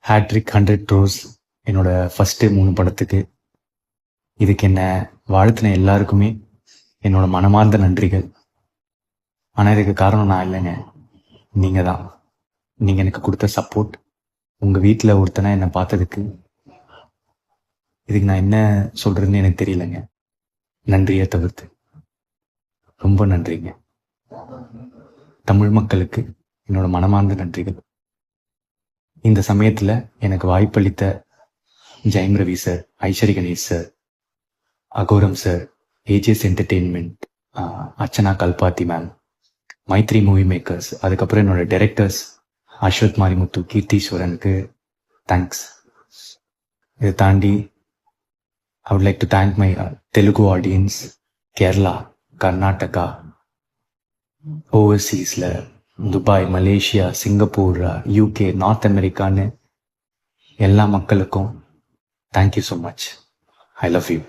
Hat-trick 100 cross என்னோட first 3 படத்துக்கு. இதுக்கு என்ன வாழ்த்தின எல்லாருக்குமே என்னோட மனமார்ந்த நன்றிகள். ஆனால் இதுக்கு காரணம் நான் இல்லைங்க, நீங்கள் தான். நீங்கள் எனக்கு கொடுத்த சப்போர்ட், உங்கள் வீட்டில் ஒருத்தனை என்னை பார்த்ததுக்கு, இதுக்கு நான் என்ன சொல்கிறதுன்னு எனக்கு தெரியலைங்க. நன்றியை தவிர்த்து ரொம்ப நன்றிங்க. தமிழ் மக்களுக்கு என்னோட மனமார்ந்த நன்றிகள். இந்த சமயத்தில் எனக்கு வாய்ப்பளித்த Jayam Ravi sir, Aishwari Ganesh sir, Aghoram sir, AGS entertainment, Archana Kalpathi ma'am, Mythri movie makers, அதுக்கப்புறம் என்னோட டைரக்டர்ஸ் அஸ்வத் மாரிமுத்து, கீர்த்தீஸ்வரனுக்கு தேங்க்ஸ். இதை தாண்டி I would like to thank my Telugu audience, Kerala, Karnataka, overseasல Dubai, Malaysia, Singapore, UK, north அமெரிக்கான்னு எல்லா மக்களுக்கும் thank you so much. I love you.